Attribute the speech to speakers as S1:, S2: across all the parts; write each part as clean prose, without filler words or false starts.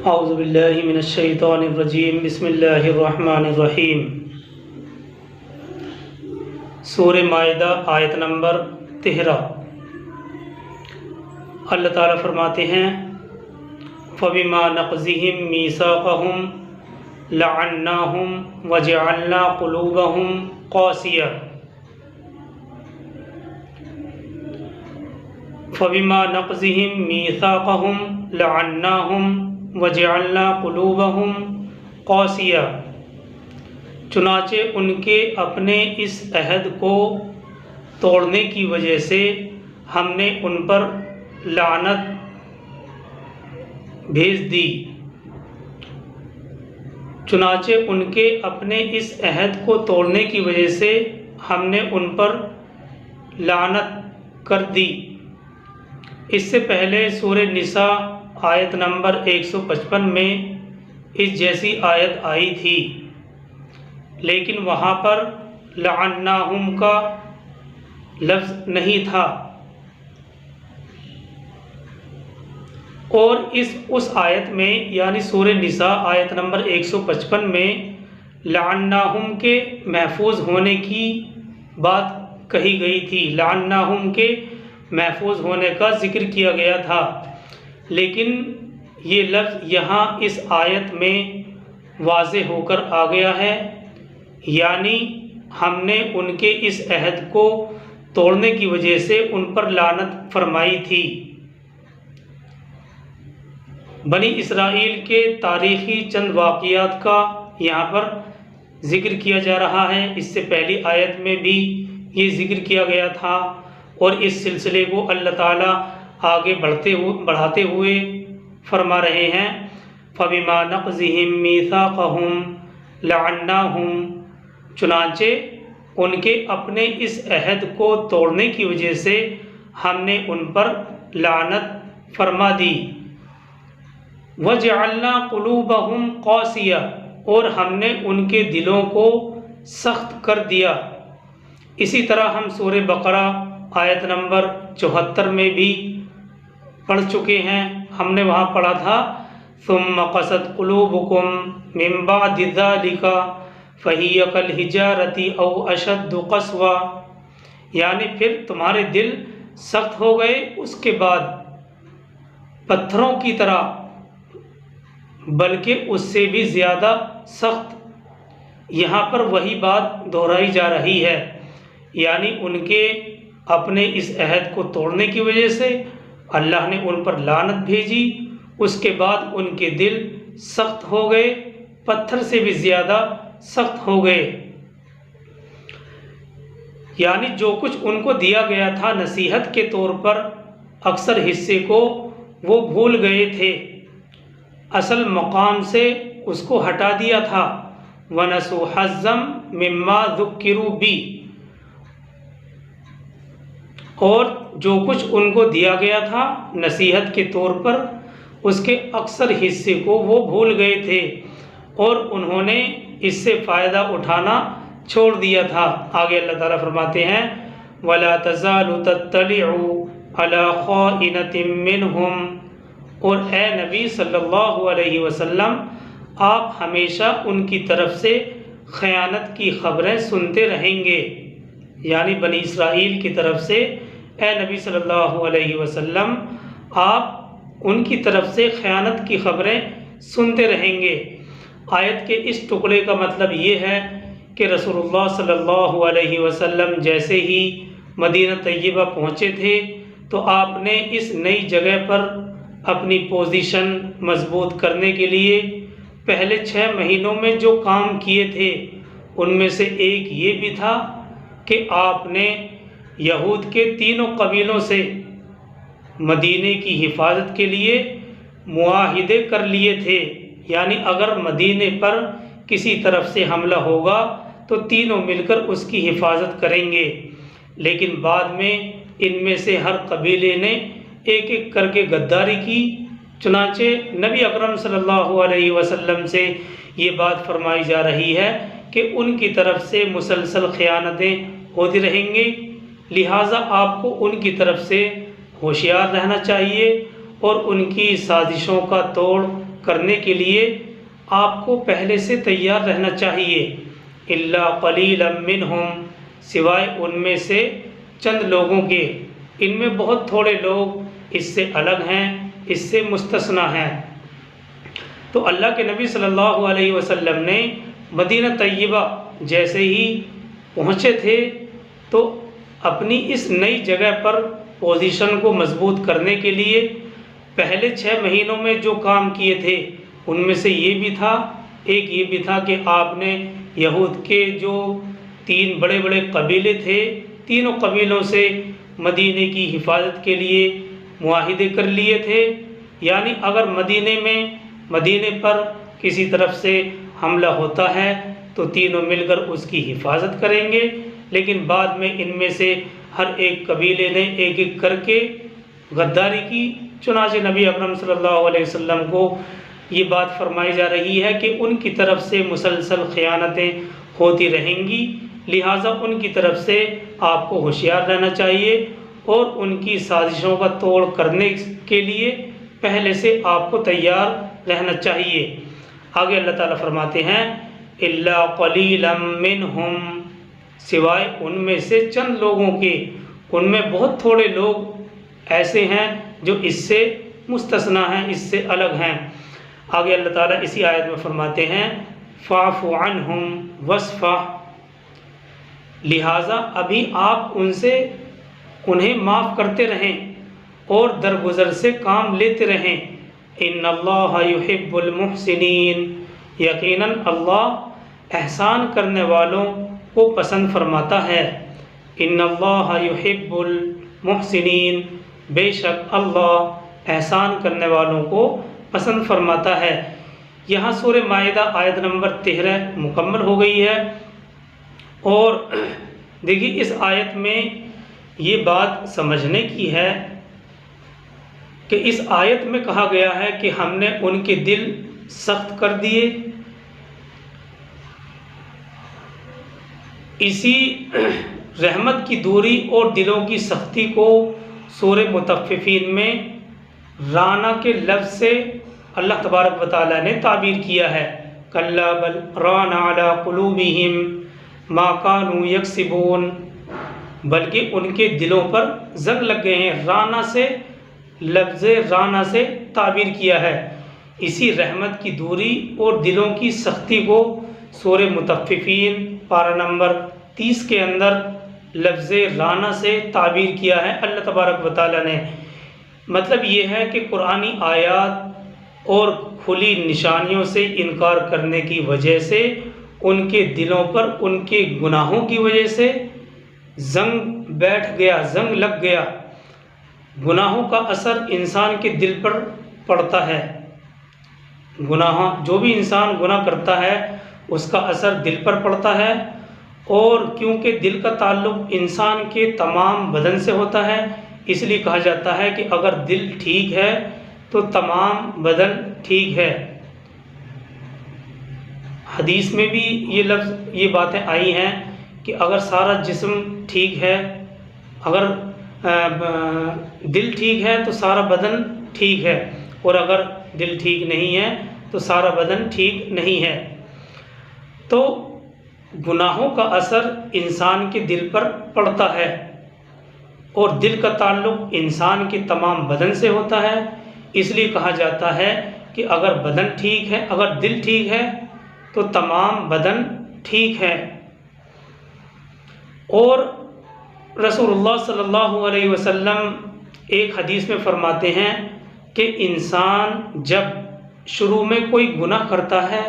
S1: اعوذ باللہ من الشیطان الرجیم بسم اللہ الرحمن الرحیم۔ سورہ مائدہ آیت نمبر 13۔ اللہ تعالیٰ فرماتے ہیں فَبِمَا نَقْضِهِمْ مِيثَاقَهُمْ لَعَنَّاهُمْ وَجَعَلْنَا قُلُوبَهُمْ قَاسِيَةً۔ فَبِمَا نَقْضِهِمْ مِيثَاقَهُمْ لَعَنَّاهُمْ وَجَعَلْنَا قُلُوبَهُمْ قَاسِيَةً، چنانچہ ان کے اپنے اس عہد کو توڑنے کی وجہ سے ہم نے ان پر لعنت بھیج دی۔ چنانچہ ان کے اپنے اس عہد کو توڑنے کی وجہ سے ہم نے ان پر لعنت کر دی۔ اس سے پہلے سورہ نساء آیت نمبر 155 میں اس جیسی آیت آئی تھی، لیکن وہاں پر لعناہم کا لفظ نہیں تھا، اور اس آیت میں یعنی سورہ نساء آیت نمبر 155 میں لعناہم کے محفوظ ہونے کی بات کہی گئی تھی، لعناہم کے محفوظ ہونے کا ذکر کیا گیا تھا، لیکن یہ لفظ یہاں اس آیت میں واضح ہو کر آ گیا ہے، یعنی ہم نے ان کے اس عہد کو توڑنے کی وجہ سے ان پر لعنت فرمائی تھی۔ بنی اسرائیل کے تاریخی چند واقعات کا یہاں پر ذکر کیا جا رہا ہے۔ اس سے پہلی آیت میں بھی یہ ذکر کیا گیا تھا، اور اس سلسلے کو اللہ تعالیٰ آگے بڑھاتے ہوئے فرما رہے ہیں فَبِمَا نَقْضِهِمْ مِيثَاقَهُمْ لَعَنَّاهُمْ، چنانچہ ان کے اپنے اس عہد کو توڑنے کی وجہ سے ہم نے ان پر لعنت فرما دی۔ وَجَعَلْنَا قُلُوبَهُمْ قَاسِيَةً، اور ہم نے ان کے دلوں کو سخت کر دیا۔ اسی طرح ہم سورہ بقرہ آیت نمبر 74 میں بھی پڑھ چکے ہیں، ہم نے وہاں پڑھا تھا ثُمَّ قَسَتْ قُلُوبُكُمْ مِنْ بَعْدِ ذَلِكَ فَهِيَ كَالْحِجَارَةِ أَوْ أَشَدُّ قَسْوَةً، یعنی پھر تمہارے دل سخت ہو گئے اس کے بعد پتھروں کی طرح، بلکہ اس سے بھی زیادہ سخت۔ یہاں پر وہی بات دہرائی جا رہی ہے، یعنی ان کے اپنے اس عہد کو توڑنے کی وجہ سے اللہ نے ان پر لعنت بھیجی، اس کے بعد ان کے دل سخت ہو گئے، پتھر سے بھی زیادہ سخت ہو گئے، یعنی جو کچھ ان کو دیا گیا تھا نصیحت کے طور پر اکثر حصے کو وہ بھول گئے تھے، اصل مقام سے اس کو ہٹا دیا تھا۔ وَنَسُوا حَظًّا مِمَّا ذُكِّرُوا بِهِ، اور جو کچھ ان کو دیا گیا تھا نصیحت کے طور پر اس کے اکثر حصے کو وہ بھول گئے تھے، اور انہوں نے اس سے فائدہ اٹھانا چھوڑ دیا تھا۔ آگے اللہ تعالیٰ فرماتے ہیں وَلَا تَزَالُ تَطَّلِعُ عَلَى خَائِنَةٍ مِّنْهُمْ، اور اے نبی صلی اللہ علیہ وسلم آپ ہمیشہ ان کی طرف سے خیانت کی خبریں سنتے رہیں گے، یعنی بنی اسرائیل کی طرف سے اے نبی صلی اللہ علیہ وسلم آپ ان کی طرف سے خیانت کی خبریں سنتے رہیں گے۔ آیت کے اس ٹکڑے کا مطلب یہ ہے کہ رسول اللہ صلی اللہ علیہ وسلم جیسے ہی مدینہ طیبہ پہنچے تھے تو آپ نے اس نئی جگہ پر اپنی پوزیشن مضبوط کرنے کے لیے پہلے 6 مہینوں میں جو کام کیے تھے ان میں سے ایک یہ بھی تھا کہ آپ نے یہود کے 3 قبیلوں سے مدینے کی حفاظت کے لیے معاہدے کر لیے تھے، یعنی اگر مدینے پر کسی طرف سے حملہ ہوگا تو تینوں مل کر اس کی حفاظت کریں گے، لیکن بعد میں ان میں سے ہر قبیلے نے ایک ایک کر کے غداری کی۔ چنانچہ نبی اکرم صلی اللہ علیہ وسلم سے یہ بات فرمائی جا رہی ہے کہ ان کی طرف سے مسلسل خیانتیں ہوتی رہیں گی، لہٰذا آپ کو ان کی طرف سے ہوشیار رہنا چاہیے اور ان کی سازشوں کا توڑ کرنے کے لیے آپ کو پہلے سے تیار رہنا چاہیے۔ الا قلیلا منہم، سوائے ان میں سے چند لوگوں کے، ان میں بہت تھوڑے لوگ اس سے الگ ہیں، اس سے مستثنیٰ ہیں۔ تو اللہ کے نبی صلی اللہ علیہ وسلم نے مدینہ طیبہ جیسے ہی پہنچے تھے تو اپنی اس نئی جگہ پر پوزیشن کو مضبوط کرنے کے لیے پہلے 6 مہینوں میں جو کام کیے تھے ان میں سے یہ بھی تھا، ایک یہ بھی تھا کہ آپ نے یہود کے جو 3 بڑے بڑے قبیلے تھے، تینوں قبیلوں سے مدینے کی حفاظت کے لیے معاہدے کر لیے تھے، یعنی اگر مدینے پر کسی طرف سے حملہ ہوتا ہے تو تینوں مل کر اس کی حفاظت کریں گے، لیکن بعد میں ان میں سے ہر ایک قبیلے نے ایک ایک کر کے غداری کی۔ چنانچہ نبی اکرم صلی اللہ علیہ وسلم کو یہ بات فرمائی جا رہی ہے کہ ان کی طرف سے مسلسل خیانتیں ہوتی رہیں گی، لہٰذا ان کی طرف سے آپ کو ہوشیار رہنا چاہیے اور ان کی سازشوں کا توڑ کرنے کے لیے پہلے سے آپ کو تیار رہنا چاہیے۔ آگے اللہ تعالیٰ فرماتے ہیں الا قلیلا منہم، سوائے ان میں سے چند لوگوں کے، ان میں بہت تھوڑے لوگ ایسے ہیں جو اس سے مستثنیٰ ہیں، اس سے الگ ہیں۔ آگے اللہ تعالیٰ اسی آیت میں فرماتے ہیں فاعف عنہم واصفح، لہٰذا ابھی آپ انہیں معاف کرتے رہیں اور درگزر سے کام لیتے رہیں۔ ان اللہ یحب المحسنین، یقیناً اللہ احسان کرنے والوں کو پسند فرماتا ہے۔ ان اللہ یحب المحسنین، بے شک اللہ احسان کرنے والوں کو پسند فرماتا ہے۔ یہاں سورہ مائدہ آیت نمبر 13 مکمل ہو گئی ہے، اور دیکھیے اس آیت میں یہ بات سمجھنے کی ہے کہ اس آیت میں کہا گیا ہے کہ ہم نے ان کے دل سخت کر دیے۔ اسی رحمت کی دوری اور دلوں کی سختی کو سورہ مطففین میں رانا کے لفظ سے اللہ تبارک و تعالیٰ نے تعبیر کیا ہے، کلا بل ران علی قلوبہم ما کانوا یکسبون، بلکہ ان کے دلوں پر زنگ لگ گئے ہیں۔ رانا سے لفظ رانا سے تعبیر کیا ہے۔ اسی رحمت کی دوری اور دلوں کی سختی کو سورہ مطففین پارہ نمبر 30 کے اندر لفظ رانا سے تعبیر کیا ہے اللہ تبارک و تعالیٰ نے۔ مطلب یہ ہے کہ قرآنی آیات اور کھلی نشانیوں سے انکار کرنے کی وجہ سے ان کے دلوں پر ان کے گناہوں کی وجہ سے زنگ بیٹھ گیا، زنگ لگ گیا۔ گناہوں کا اثر انسان کے دل پر پڑتا ہے، جو بھی انسان گناہ کرتا ہے اس کا اثر دل پر پڑتا ہے، اور کیونکہ دل کا تعلق انسان کے تمام بدن سے ہوتا ہے اس لیے کہا جاتا ہے کہ اگر دل ٹھیک ہے تو تمام بدن ٹھیک ہے۔ حدیث میں بھی یہ باتیں آئی ہیں کہ اگر سارا جسم ٹھیک ہے، اگر دل ٹھیک ہے تو سارا بدن ٹھیک ہے، اور اگر دل ٹھیک نہیں ہے تو سارا بدن ٹھیک نہیں ہے۔ تو گناہوں کا اثر انسان کے دل پر پڑتا ہے، اور دل کا تعلق انسان کے تمام بدن سے ہوتا ہے، اس لیے کہا جاتا ہے کہ اگر بدن ٹھیک ہے، اگر دل ٹھیک ہے تو تمام بدن ٹھیک ہے۔ اور رسول اللہ صلی اللہ علیہ وسلم ایک حدیث میں فرماتے ہیں کہ انسان جب شروع میں کوئی گناہ کرتا ہے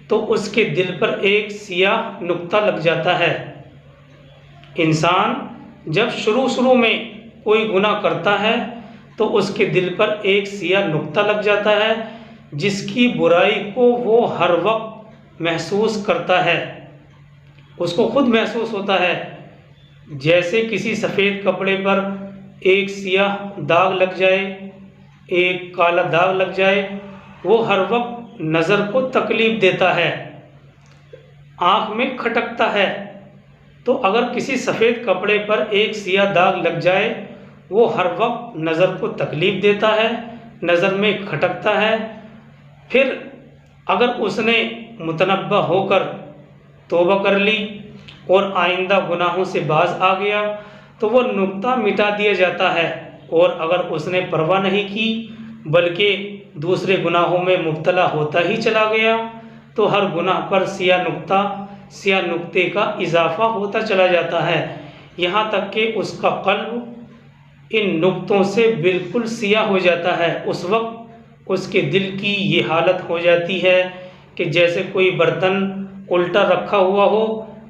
S1: تو اس کے دل پر ایک سیاہ نقطہ لگ جاتا ہے۔ انسان جب شروع میں کوئی گناہ کرتا ہے تو اس کے دل پر ایک سیاہ نقطہ لگ جاتا ہے، جس کی برائی کو وہ ہر وقت محسوس کرتا ہے، اس کو خود محسوس ہوتا ہے۔ جیسے کسی سفید کپڑے پر ایک سیاہ داغ لگ جائے، ایک کالا داغ لگ جائے، وہ ہر وقت نظر کو تکلیف دیتا ہے، آنکھ میں کھٹکتا ہے۔ تو اگر کسی سفید کپڑے پر ایک سیاہ داغ لگ جائے وہ ہر وقت نظر کو تکلیف دیتا ہے، نظر میں کھٹکتا ہے، پھر اگر اس نے متنبہ ہو کر توبہ کر لی اور آئندہ گناہوں سے باز آ گیا تو وہ نقطہ مٹا دیا جاتا ہے، اور اگر اس نے پرواہ نہیں کی بلکہ دوسرے گناہوں میں مبتلا ہوتا ہی چلا گیا تو ہر گناہ پر سیاہ نقطے کا اضافہ ہوتا چلا جاتا ہے، یہاں تک کہ اس کا قلب ان نقطوں سے بالکل سیاہ ہو جاتا ہے۔ اس وقت اس کے دل کی یہ حالت ہو جاتی ہے کہ جیسے کوئی برتن الٹا رکھا ہوا ہو،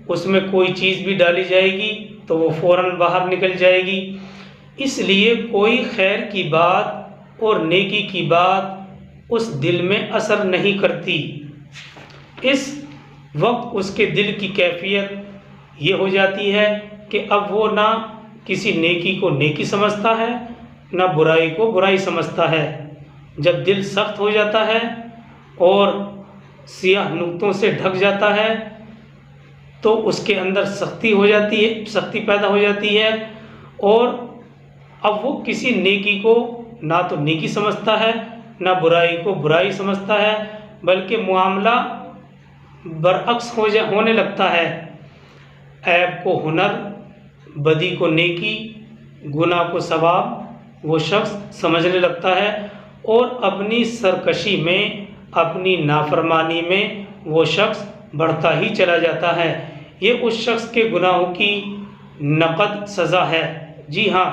S1: اس میں کوئی چیز بھی ڈالی جائے گی تو وہ فوراً باہر نکل جائے گی۔ اس لیے کوئی خیر کی بات اور نیکی کی بات اس دل میں اثر نہیں کرتی۔ اس وقت اس کے دل کی کیفیت یہ ہو جاتی ہے کہ اب وہ نہ کسی نیکی کو نیکی سمجھتا ہے نہ برائی کو برائی سمجھتا ہے۔ جب دل سخت ہو جاتا ہے اور سیاہ نقطوں سے ڈھک جاتا ہے تو اس کے اندر سختی پیدا ہو جاتی ہے، اور اب وہ کسی نیکی کو نہ تو نیکی سمجھتا ہے نہ برائی کو برائی سمجھتا ہے، بلکہ معاملہ برعکس ہونے لگتا ہے۔ عیب کو ہنر، بدی کو نیکی، گناہ کو ثواب وہ شخص سمجھنے لگتا ہے، اور اپنی سرکشی میں، اپنی نافرمانی میں وہ شخص بڑھتا ہی چلا جاتا ہے۔ یہ اس شخص کے گناہوں کی نقد سزا ہے۔ جی ہاں،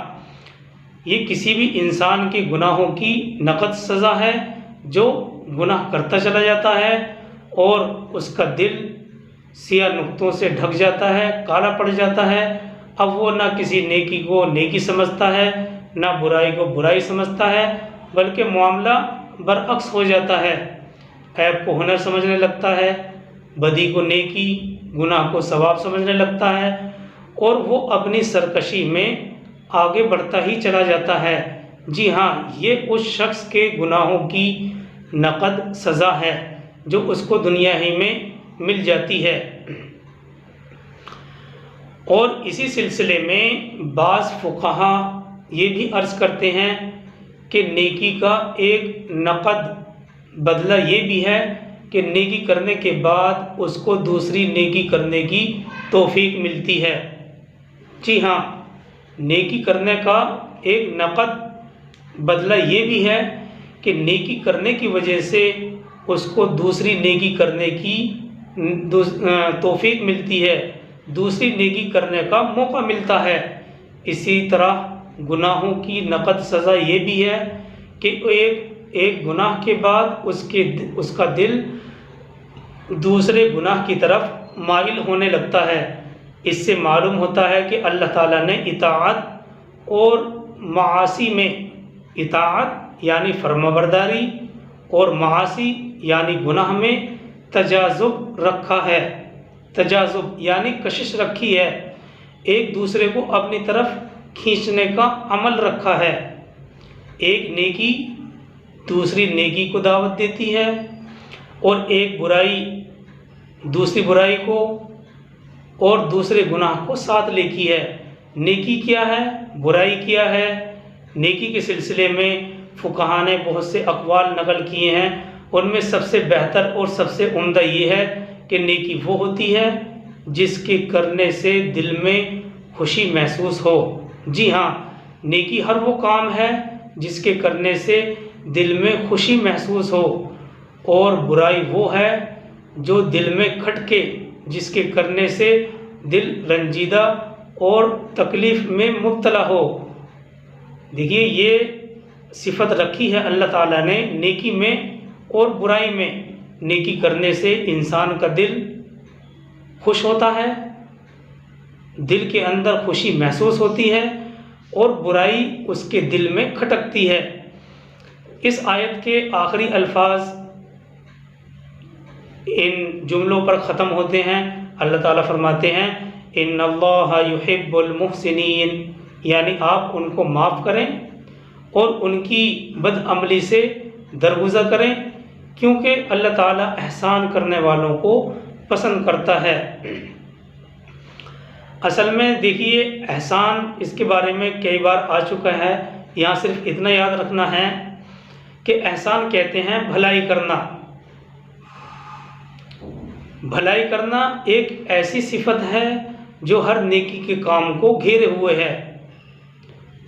S1: یہ کسی بھی انسان کے گناہوں کی نقد سزا ہے جو گناہ کرتا چلا جاتا ہے اور اس کا دل سیاہ نقطوں سے ڈھک جاتا ہے، کالا پڑ جاتا ہے۔ اب وہ نہ کسی نیکی کو نیکی سمجھتا ہے نہ برائی کو برائی سمجھتا ہے، بلکہ معاملہ برعکس ہو جاتا ہے۔ عیب کو ہنر سمجھنے لگتا ہے، بدی کو نیکی، گناہ کو ثواب سمجھنے لگتا ہے، اور وہ اپنی سرکشی میں آگے بڑھتا ہی چلا جاتا ہے۔ جی ہاں، یہ اس شخص کے گناہوں کی نقد سزا ہے جو اس کو دنیا ہی میں مل جاتی ہے۔ اور اسی سلسلے میں بعض فقہا یہ بھی عرض کرتے ہیں کہ نیکی کا ایک نقد بدلہ یہ بھی ہے کہ نیکی کرنے کے بعد اس کو دوسری نیکی کرنے کی توفیق ملتی ہے۔ جی ہاں، نیکی کرنے کا ایک نقد بدلہ یہ بھی ہے کہ نیکی کرنے کی وجہ سے اس کو دوسری نیکی کرنے کی توفیق ملتی ہے، دوسری نیکی کرنے کا موقع ملتا ہے۔ اسی طرح گناہوں کی نقد سزا یہ بھی ہے کہ ایک گناہ کے بعد اس کا دل دوسرے گناہ کی طرف مائل ہونے لگتا ہے۔ اس سے معلوم ہوتا ہے کہ اللہ تعالیٰ نے اطاعت اور معاصی میں، اطاعت یعنی فرمانبرداری اور معاصی یعنی گناہ میں تجاذب رکھا ہے۔ تجاذب یعنی کشش رکھی ہے، ایک دوسرے کو اپنی طرف کھینچنے کا عمل رکھا ہے۔ ایک نیکی دوسری نیکی کو دعوت دیتی ہے، اور ایک برائی دوسری برائی کو اور دوسرے گناہ کو ساتھ لیتی ہے۔ نیکی کیا ہے، برائی کیا ہے؟ نیکی کے سلسلے میں فقہا نے بہت سے اقوال نقل کیے ہیں، ان میں سب سے بہتر اور سب سے عمدہ یہ ہے کہ نیکی وہ ہوتی ہے جس کے کرنے سے دل میں خوشی محسوس ہو۔ جی ہاں، نیکی ہر وہ کام ہے جس کے کرنے سے دل میں خوشی محسوس ہو، اور برائی وہ ہے جو دل میں کھٹکے، جس کے کرنے سے دل رنجیدہ اور تکلیف میں مبتلا ہو۔ دیکھیے، یہ صفت رکھی ہے اللہ تعالیٰ نے نیکی میں اور برائی میں۔ نیکی کرنے سے انسان کا دل خوش ہوتا ہے، دل کے اندر خوشی محسوس ہوتی ہے، اور برائی اس کے دل میں کھٹکتی ہے۔ اس آیت کے آخری الفاظ ان جملوں پر ختم ہوتے ہیں۔ اللہ تعالیٰ فرماتے ہیں ان اللہ یحب المحسنین، یعنی آپ ان کو معاف کریں اور ان کی بد عملی سے درگزر کریں، کیونکہ اللہ تعالیٰ احسان کرنے والوں کو پسند کرتا ہے۔ اصل میں دیکھیے، احسان اس کے بارے میں کئی بار آ چکا ہے، یہاں صرف اتنا یاد رکھنا ہے کہ احسان کہتے ہیں بھلائی کرنا۔ بھلائی کرنا ایک ایسی صفت ہے جو ہر نیکی کے کام کو گھیرے ہوئے ہے،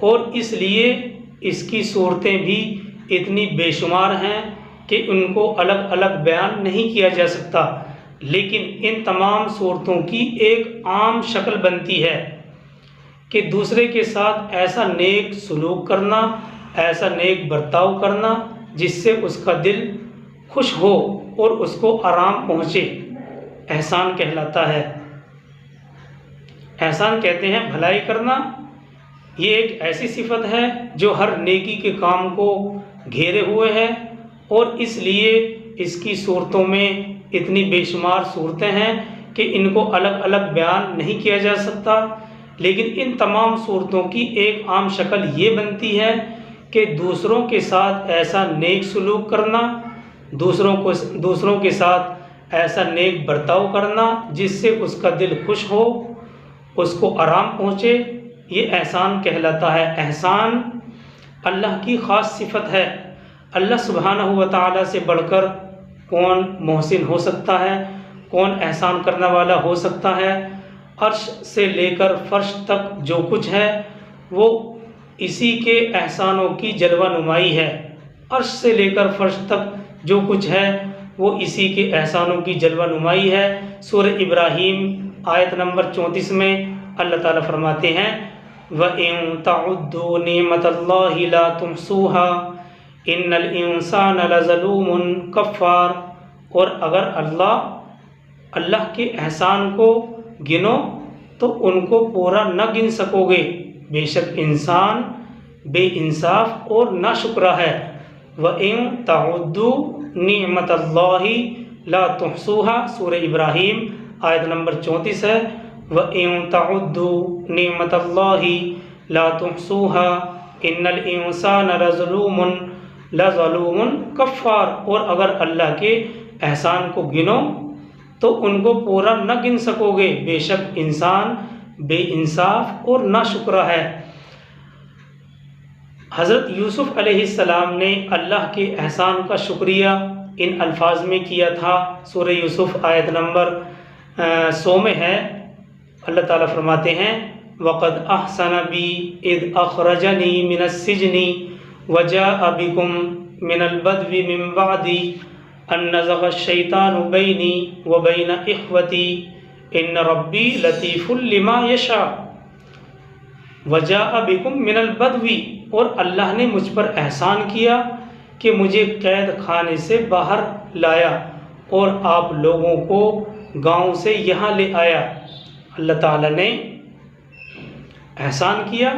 S1: اور اس لیے اس کی صورتیں بھی اتنی بے شمار ہیں کہ ان کو الگ الگ بیان نہیں کیا جا سکتا، لیکن ان تمام صورتوں کی ایک عام شکل بنتی ہے کہ دوسرے کے ساتھ ایسا نیک سلوک کرنا، ایسا نیک برتاؤ کرنا جس سے اس کا دل خوش ہو اور اس کو آرام پہنچے، احسان کہلاتا ہے۔ احسان کہتے ہیں بھلائی کرنا، یہ ایک ایسی صفت ہے جو ہر نیکی کے کام کو گھیرے ہوئے ہے، اور اس لیے اس کی صورتوں میں اتنی بے شمار صورتیں ہیں کہ ان کو الگ الگ بیان نہیں کیا جا سکتا، لیکن ان تمام صورتوں کی ایک عام شکل یہ بنتی ہے کہ دوسروں کے ساتھ ایسا نیک سلوک کرنا، دوسروں کے ساتھ ایسا نیک برتاؤ کرنا جس سے اس کا دل خوش ہو، اس کو آرام پہنچے، یہ احسان کہلاتا ہے۔ احسان اللہ کی خاص صفت ہے۔ اللہ سبحانہ و تعالیٰ سے بڑھ کر کون محسن ہو سکتا ہے، کون احسان کرنے والا ہو سکتا ہے؟ عرش سے لے کر فرش تک جو کچھ ہے وہ اسی کے احسانوں کی جلوہ نمائی ہے۔ عرش سے لے کر فرش تک جو کچھ ہے وہ اسی کے احسانوں کی جلوہ نمائی ہے۔ سورہ ابراہیم آیت نمبر 34 میں اللہ تعالیٰ فرماتے ہیں وَإِن تَعُدُّوا نِعْمَةَ اللَّهِ لَا تُحْصُوهَا إِنَّ الْإِنسَانَ لَظَلُومٌ کفار، اور اگر اللہ کے احسان کو گنو تو ان کو پورا نہ گن سکو گے، بے شک انسان بے انصاف اور ناشکرا ہے۔ وَإِن تَعُدُّوا نِعْمَةَ اللَّهِ لَا تُحْصُوهَا، سورہ ابراہیم آیت نمبر 34 ہے۔ وَإِن تَعُدُّوا نِعْمَةَ اللَّهِ لَا تُحْصُوهَا إِنَّ الْإِنسَانَ لَظَلُومٌ کفار، اور اگر اللہ کے احسان کو گنو تو ان کو پورا نہ گن سکو گے، بے شک انسان بے انصاف اور ناشکرا ہے۔ حضرت یوسف علیہ السلام نے اللہ کے احسان کا شکریہ ان الفاظ میں کیا تھا۔ سورہ یوسف آیت نمبر 100 میں ہے، اللہ تعالیٰ فرماتے ہیں وَقَدْ أَحْسَنَ بِي إِذْ أَخْرَجَنِي مِنَ السِّجْنِ وَجَاءَ بِكُم مِّنَ الْبَدْوِ مِن بَعْدِ أَن نَّزَغَ الشَّيْطَانُ بَيْنِي وَبَيْنَ إِخْوَتِي إِنَّ رَبِّي لَطِيفٌ لِّمَا يَشَاءُ۔ وَجَاءَ بِكُم مِّنَ الْبَدْوِ، اور اللہ نے مجھ پر احسان کیا کہ مجھے قید خانے سے باہر لایا اور آپ لوگوں کو گاؤں سے یہاں لے آیا۔ اللہ تعالیٰ نے احسان کیا